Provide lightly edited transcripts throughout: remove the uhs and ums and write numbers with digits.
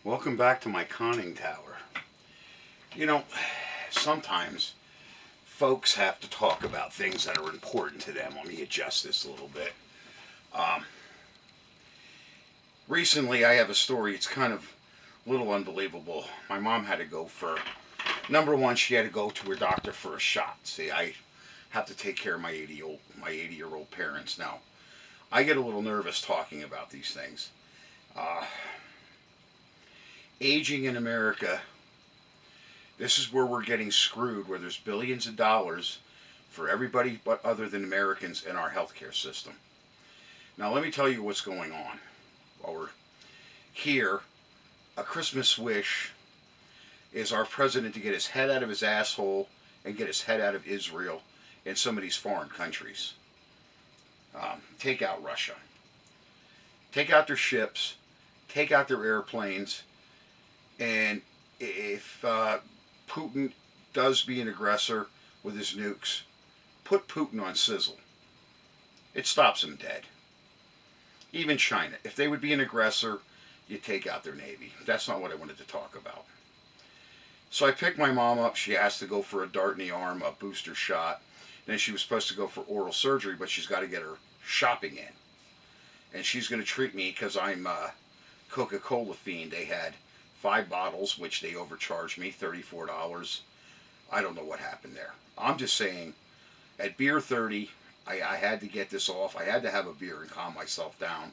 Welcome back to my conning tower. You know, sometimes folks have to talk about things that are important to them. Let me adjust this a little bit. Um, Recently, I have a story. It's kind of a little unbelievable. My mom had to go for number one. She had to go to her doctor for a shot. See, I have to take care of my 80-year-old parents now. I get a little nervous talking about these things. Uh, Aging in America, this is where we're getting screwed, where there's billions of dollars for everybody but other than Americans in our healthcare system. Now, let me tell you what's going on while we're here. A Christmas wish is our president to get his head out of his asshole and get his head out of Israel and some of these foreign countries. Take out Russia, take out their ships, take out their airplanes, and if Putin does be an aggressor with his nukes, put Putin on sizzle. It stops him dead. Even China, if they would be an aggressor, you take out their navy. That's not what I wanted to talk about. So I picked my mom up. She asked to go for a dart in the arm, a booster shot. And then she was supposed to go for oral surgery, but she's got to get her shopping in. And she's going to treat me because I'm a Coca-Cola fiend. They had 5 bottles, which they overcharged me, $34. I don't know what happened there. I'm just saying, at beer 30, I had to get this off. I had to have a beer and calm myself down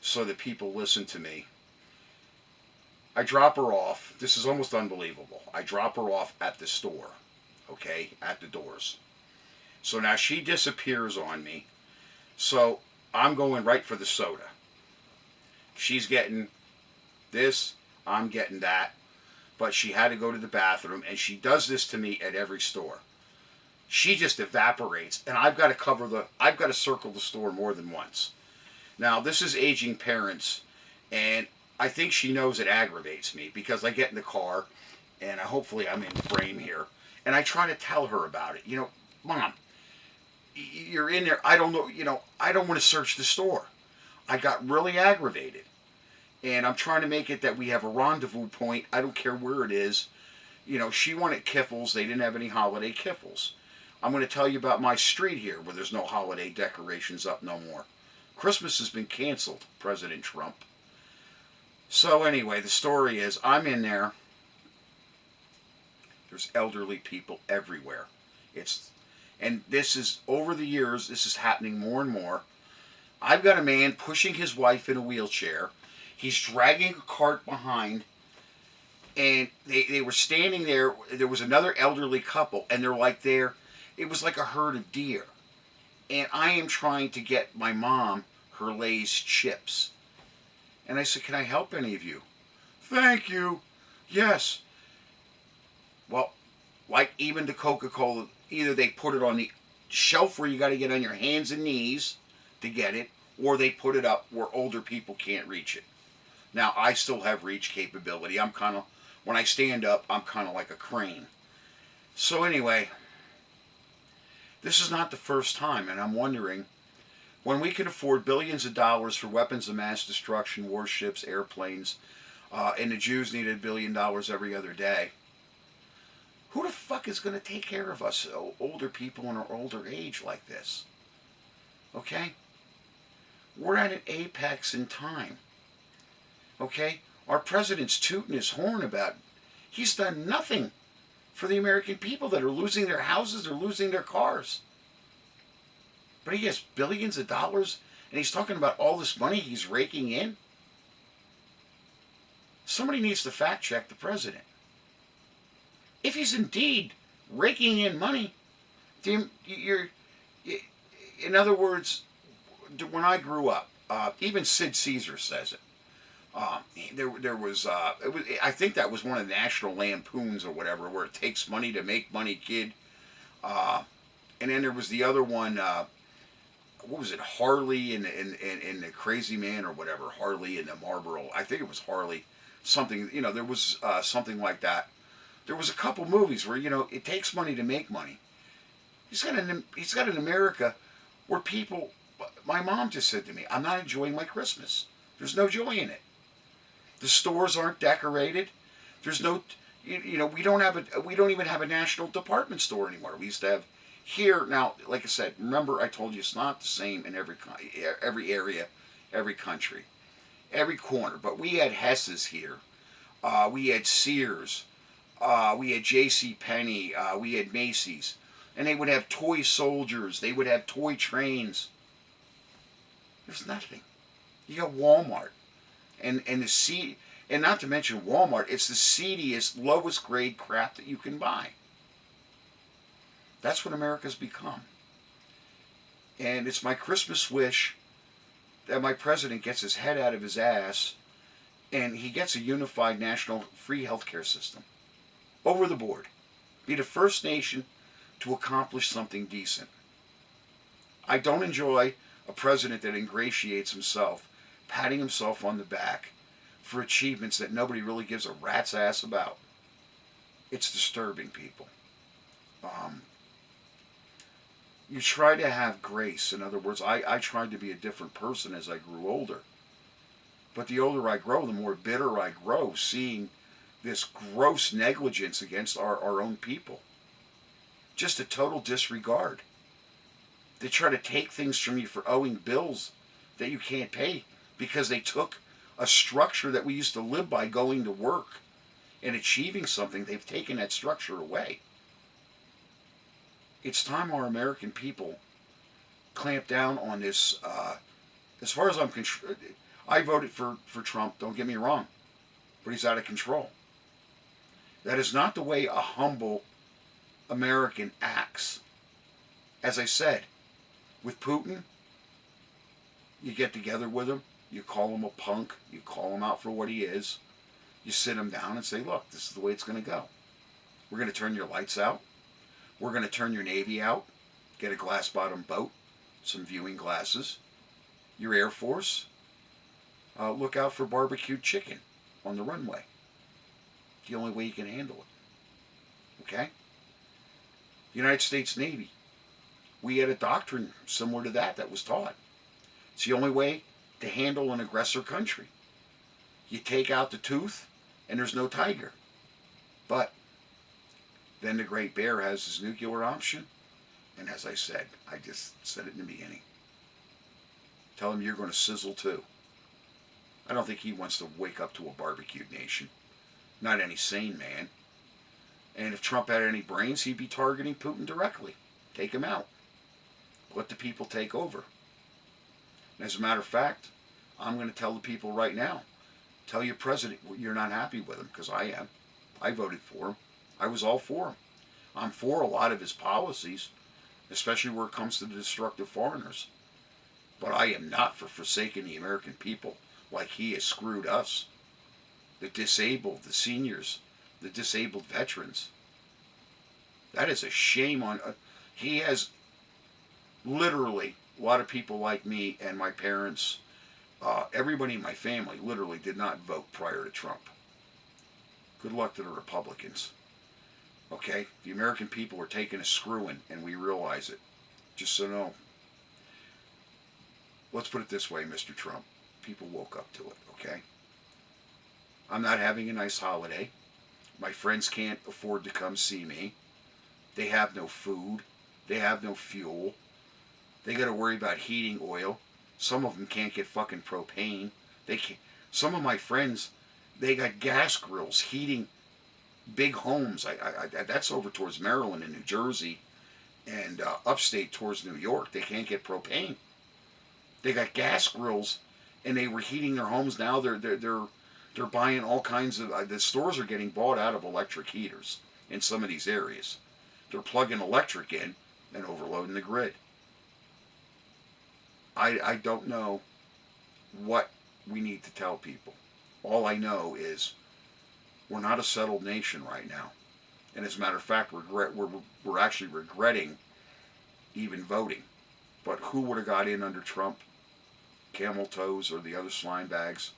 so that people listen to me. I drop her off. This is almost unbelievable. I drop her off at the store, okay, at the doors. So now she disappears on me. So I'm going right for the soda. She's getting this, I'm getting that. But she had to go to the bathroom, and she does this to me at every store. She just evaporates, and I've got to circle the store more than once. Now, this is aging parents, and I think she knows it aggravates me because I get in the car, and hopefully I'm in frame here, and I try to tell her about it. Mom, you're in there. I don't know, I don't want to search the store. I got really aggravated, and I'm trying to make it that we have a rendezvous point. I don't care where it is. She wanted kiffles. They didn't have any holiday kiffles. I'm going to tell you about my street here where there's no holiday decorations up no more. Christmas has been canceled, President Trump. So anyway, the story is I'm in there. There's elderly people everywhere. And this is over the years, this is happening more and more. I've got a man pushing his wife in a wheelchair. He's dragging a cart behind, and they were standing there. There was another elderly couple, and they're like there. It was like a herd of deer. And I am trying to get my mom her Lay's chips. And I said, can I help any of you? Thank you. Yes. Well, like even the Coca-Cola, either they put it on the shelf where you got to get on your hands and knees to get it, or they put it up where older people can't reach it. Now, I still have reach capability. When I stand up, I'm kind of like a crane. So anyway, this is not the first time, and I'm wondering, when we can afford billions of dollars for weapons of mass destruction, warships, airplanes, and the Jews need $1 billion every other day, who the fuck is going to take care of us older people in our older age like this? Okay? We're at an apex in time. Okay? Our president's tooting his horn about, he's done nothing for the American people that are losing their houses, they're losing their cars. But he has billions of dollars, and he's talking about all this money he's raking in. Somebody needs to fact check the president. If he's indeed raking in money, in other words, when I grew up, even Sid Caesar says it. There was, I think that was one of the National Lampoons or whatever, where it takes money to make money, kid. And then there was the other one. What was it? Harley and the Crazy Man or whatever. Harley and the Marlboro. I think it was Harley. Something. There was something like that. There was a couple movies where it takes money to make money. He's got an America where people. My mom just said to me, "I'm not enjoying my Christmas. There's no joy in it. The stores aren't decorated. There's no, we don't even have a national department store anymore. We used to have here. Now, like I said, remember I told you it's not the same in every area, every country, every corner. But we had Hess's here. We had Sears. We had J.C. Penney. We had Macy's. And they would have toy soldiers. They would have toy trains. There's nothing. You got Walmart. And not to mention Walmart, it's the seediest, lowest grade crap that you can buy. That's what America's become. And it's my Christmas wish that my president gets his head out of his ass and he gets a unified national free healthcare system. Over the board. Be the first nation to accomplish something decent. I don't enjoy a president that ingratiates himself, patting himself on the back for achievements that nobody really gives a rat's ass about. It's disturbing, people. You try to have grace. In other words, I tried to be a different person as I grew older. But the older I grow, the more bitter I grow, seeing this gross negligence against our own people. Just a total disregard. They try to take things from you for owing bills that you can't pay because they took a structure that we used to live by, going to work and achieving something. They've taken that structure away. It's time our American people clamp down on this. As far as I'm concerned, I voted for Trump, don't get me wrong, but he's out of control. That is not the way a humble American acts. As I said, with Putin, you get together with him, you call him a punk, you call him out for what he is, you sit him down and say, look, this is the way it's going to go. We're going to turn your lights out. We're going to turn your Navy out. Get a glass-bottom boat, some viewing glasses. Your Air Force, look out for barbecued chicken on the runway. The only way you can handle it. Okay? United States Navy. We had a doctrine similar to that was taught. It's the only way to handle an aggressor country. You take out the tooth and there's no tiger. But then the Great Bear has his nuclear option. And as I said, I just said it in the beginning. Tell him you're going to sizzle too. I don't think he wants to wake up to a barbecued nation. Not any sane man. And if Trump had any brains, he'd be targeting Putin directly. Take him out. Let the people take over. And as a matter of fact, I'm going to tell the people right now, tell your president you're not happy with him, because I am. I voted for him. I was all for him. I'm for a lot of his policies, especially where it comes to the destructive foreigners. But I am not for forsaking the American people like he has screwed us. The disabled, the seniors, the disabled veterans. That is a shame on... he has literally, a lot of people like me and my parents, everybody in my family literally did not vote prior to Trump. Good luck to the Republicans. Okay? The American people are taking a screwing, and we realize it. Just so you know. Let's put it this way, Mr. Trump. People woke up to it, okay? I'm not having a nice holiday. My friends can't afford to come see me. They have no food. They have no fuel. They got to worry about heating oil. Some of them can't get fucking propane. They can't. Some of my friends, they got gas grills heating big homes. That's over towards Maryland and New Jersey and upstate towards New York. They can't get propane. They got gas grills, and they were heating their homes. Now they're buying all kinds of. The stores are getting bought out of electric heaters in some of these areas. They're plugging electric in and overloading the grid. I don't know what we need to tell people. All I know is we're not a settled nation right now. And as a matter of fact, we're actually regretting even voting. But who would have got in under Trump? Camel toes or the other slime bags?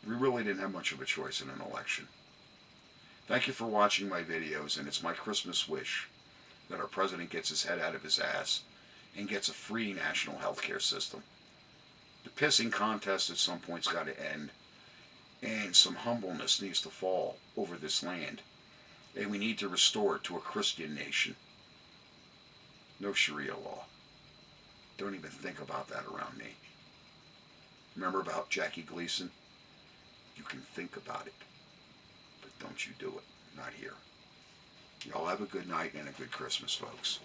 We really didn't have much of a choice in an election. Thank you for watching my videos, and it's my Christmas wish that our president gets his head out of his ass and gets a free national health care system. The pissing contest at some point's got to end. And some humbleness needs to fall over this land. And we need to restore it to a Christian nation. No Sharia law. Don't even think about that around me. Remember about Jackie Gleason? You can think about it, but don't you do it. Not here. Y'all have a good night and a good Christmas, folks.